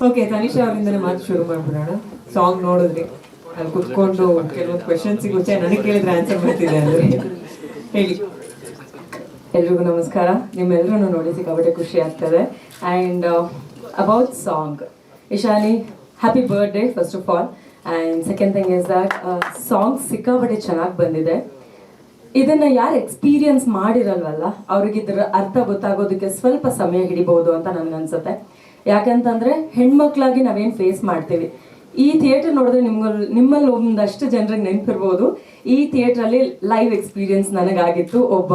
Okay, Tanisha ಅವರಿಂದನೇ ಮಾತು ಶುರು ಮಾಡ್ಬಿಡೋಣ. Song ನೋಡಿದ್ರಿ, ಅಲ್ಲಿ ಕುತ್ಕೊಂಡು ಕೆಲವೊಂದು ಕ್ವೆಶನ್ಸಿಗೆ ಮುಂಚೆ ನನಗೆ ಕೇಳಿದ್ರೆ ಆನ್ಸರ್ ಮಾಡ್ತಿದ್ದೆ ಅಂದರೆ ಹೇಳಿ. ಎಲ್ರಿಗೂ ನಮಸ್ಕಾರ. ನಿಮ್ಮೆಲ್ಲರೂ ನೋಡಿ ಸಿಕ್ಕಾಪಟ್ಟೆ ಖುಷಿ ಆಗ್ತದೆ. And about song, Ishani, happy birthday first of all. And second thing is that song ಸಿಕ್ಕಾಪಟ್ಟೆ ಚೆನ್ನಾಗಿ ಬಂದಿದೆ. ಇದನ್ನ ಯಾರು ಎಕ್ಸ್ಪೀರಿಯನ್ಸ್ ಮಾಡಿರಲ್ವಲ್ಲ ಅವ್ರಿಗೆ ಇದರ ಅರ್ಥ ಗೊತ್ತಾಗೋದಕ್ಕೆ ಸ್ವಲ್ಪ ಸಮಯ ಹಿಡಿಬಹುದು ಅಂತ ನನ್ಗನ್ಸುತ್ತೆ. ಯಾಕಂತಂದ್ರೆ ಹೆಣ್ಮಕ್ಳಾಗಿ ನಾವೇನು ಫೇಸ್ ಮಾಡ್ತೀವಿ, ಈ ಥಿಯೇಟರ್ ನೋಡಿದ್ರೆ ನಿಮ್ಮಲ್ಲಿ ಒಂದಷ್ಟು ಜನರಿಗೆ ನೆನಪಿರ್ಬೋದು. ಈ ಥಿಯೇಟ್ರಲ್ಲಿ ಲೈವ್ ಎಕ್ಸ್ಪೀರಿಯನ್ಸ್ ನನಗಾಗಿತ್ತು. ಒಬ್ಬ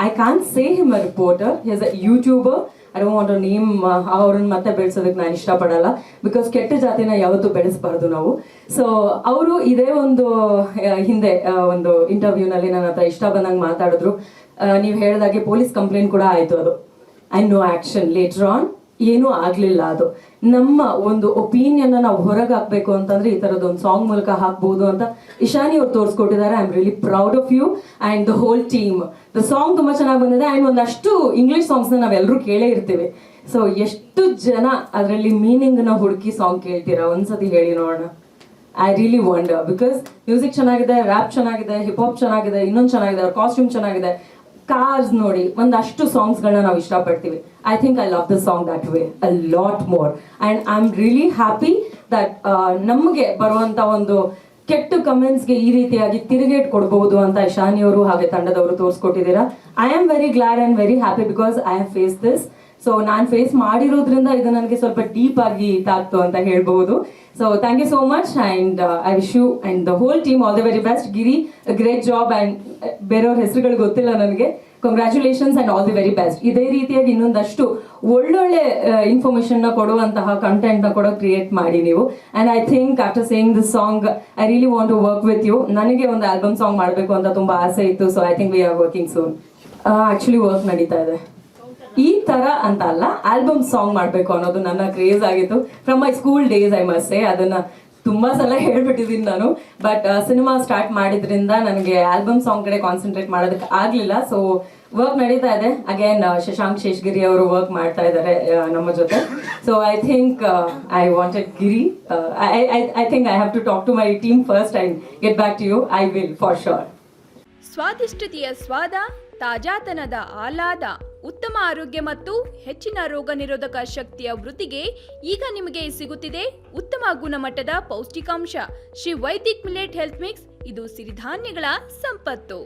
I can't say him a reporter, he is a youtuber. I don't want to name. ಅವ್ರನ್ನ ಮತ್ತೆ ಬೆಳೆಸೋದಕ್ಕೆ ನಾನು ಇಷ್ಟಪಡಲ್ಲ, ಬಿಕಾಸ್ ಕೆಟ್ಟ ಜಾತಿನ ಯಾವತ್ತೂ ಬೆಳೆಸಬಾರ್ದು ನಾವು. ಸೊ ಅವರು ಇದೇ ಒಂದು ಹಿಂದೆ ಒಂದು ಇಂಟರ್ವ್ಯೂನಲ್ಲಿ ನನ್ನ ಹತ್ರ ಇಷ್ಟ ಬಂದಂಗೆ ಮಾತಾಡಿದ್ರು. ನೀವು ಹೇಳಿದಾಗೆ ಪೊಲೀಸ್ ಕಂಪ್ಲೇಂಟ್ ಕೂಡ ಆಯಿತು. ಅದು and no action later on, ಏನೂ ಆಗಲಿಲ್ಲ. ಅದು ನಮ್ಮ ಒಂದು ಒಪಿನಿಯನ್ನ ನಾವು ಹೊರಗೆ ಹಾಕಬೇಕು ಅಂತಂದ್ರೆ ಈ ಥರದೊಂದು ಸಾಂಗ್ ಮೂಲಕ ಹಾಕ್ಬೋದು ಅಂತ ಇಶಾನಿ ಅವ್ರು ತೋರಿಸ್ಕೊಟ್ಟಿದ್ದಾರೆ. I am really proud of you and the whole team. The song ತುಂಬ ಚೆನ್ನಾಗಿ ಬಂದಿದೆ. ಆ್ಯಂಡ್ ಒಂದಷ್ಟು ಇಂಗ್ಲೀಷ್ ಸಾಂಗ್ಸ್ನ ನಾವೆಲ್ಲರೂ ಕೇಳೇ ಇರ್ತೀವಿ. ಸೊ ಎಷ್ಟು ಜನ ಅದರಲ್ಲಿ ಮೀನಿಂಗ್ನ ಹುಡುಕಿ ಸಾಂಗ್ ಕೇಳ್ತೀರಾ? ಒಂದ್ಸತಿ ಹೇಳಿ ನೋಡೋಣ. I really wonder, because music ಚೆನ್ನಾಗಿದೆ, ರ್ಯಾಪ್ ಚೆನ್ನಾಗಿದೆ, ಹಿಪ್ ಹಾಪ್ ಚೆನ್ನಾಗಿದೆ, ಇನ್ನೊಂದು ಚೆನ್ನಾಗಿದೆ, ಅವ್ರ ಕಾಸ್ಟ್ಯೂಮ್ ಚೆನ್ನಾಗಿದೆ. ಕಾರ್ಸ್ ನೋಡಿ, ಒಂದಷ್ಟು ಸಾಂಗ್ಸ್ಗಳನ್ನ ನಾವು ಇಷ್ಟಪಡ್ತೀವಿ. I think I love the song that way a lot more. And I am really happy that ನಮಗೆ ಬರುವಂಥ ಒಂದು ಕೆಟ್ಟ ಕಮೆಂಟ್ಸ್ಗೆ ಈ ರೀತಿಯಾಗಿ ತಿರುಗೇಟ್ ಕೊಡಬಹುದು ಅಂತ ಇಶಾನಿ ಅವರು ಹಾಗೆ ತಂಡದವರು ತೋರಿಸ್ಕೊಟ್ಟಿದ್ದೀರಾ. I am very glad and very happy because I have face this. So ನಾನು ಫೇಸ್ ಮಾಡಿರೋದ್ರಿಂದ ಇದು ನನಗೆ ಸ್ವಲ್ಪ ಡೀಪ್ ಆಗಿ ಇದಾಗ್ತು ಅಂತ ಹೇಳ್ಬಹುದು. So thank you so much and I wish you and the whole team all the very best. Giri, great job. And ಬೇರೆಯವ್ರ ಹೆಸರುಗಳು ಗೊತ್ತಿಲ್ಲ ನನಗೆ. Congratulations and all the very best. ಇದೇ ರೀತಿಯಾಗಿ ಇನ್ನೊಂದಷ್ಟು ಒಳ್ಳೊಳ್ಳೆ ಇನ್ಫಾರ್ಮೇಷನ್ನ ಕೊಡುವಂತಹ ಕಂಟೆಂಟ್ನ ಕೂಡ ಕ್ರಿಯೇಟ್ ಮಾಡಿ ನೀವು. And I think after saying this song I really want to work with you. ನನಗೆ ಒಂದು ಆಲ್ಬಮ್ ಸಾಂಗ್ ಮಾಡಬೇಕು ಅಂತ ತುಂಬ ಆಸೆ ಇತ್ತು. So I think we are working soon. Actually work ನಡೀತಾ ಇದೆ. ಈ ಥರ ಅಂತ ಅಲ್ಲ, ಆಲ್ಬಮ್ ಸಾಂಗ್ ಮಾಡಬೇಕು ಅನ್ನೋದು ನನ್ನ ಕ್ರೇಜ್ ಆಗಿತ್ತು from my school days. I must say, ಅದನ್ನು ತುಂಬ ಸಲ ಹೇಳ್ಬಿಟ್ಟಿದ್ದೀನಿ ನಾನು. ಬಟ್ ಸಿನಿಮಾ ಸ್ಟಾರ್ಟ್ ಮಾಡಿದ್ರಿಂದ ನನಗೆ ಆಲ್ಬಮ್ ಸಾಂಗ್ ಕಡೆ ಕಾನ್ಸಂಟ್ರೇಟ್ ಮಾಡೋದಕ್ಕೆ ಆಗಲಿಲ್ಲ. ಸೊ ವರ್ಕ್ ನಡೀತಾ ಇದೆ. ಅಗೇನ್ ಶಶಾಂಕ್ ಶೇಷಗಿರಿ ಅವರು ವರ್ಕ್ ಮಾಡ್ತಾ ಇದ್ದಾರೆ ನಮ್ಮ ಜೊತೆ. So I think I wanted Giri. I think I have to talk to my team first and get back to you. I will for sure. ಸ್ವಾದಿಷ್ಟತೆಯ ಸ್ವಾದ, ತಾಜಾತನದ ಆಹ್ಲಾದ, ಉತ್ತಮ ಆರೋಗ್ಯ ಮತ್ತು ಹೆಚ್ಚಿನ ರೋಗ ನಿರೋಧಕ ಶಕ್ತಿಯ ವೃದ್ಧಿಗೆ ಈಗ ನಿಮಗೆ ಸಿಗುತ್ತಿದೆ ಉತ್ತಮ ಗುಣಮಟ್ಟದ ಪೌಷ್ಟಿಕಾಂಶ Shri Vaidik millet health mix. ಇದು ಸಿರಿಧಾನ್ಯಗಳ ಸಂಪತ್ತು.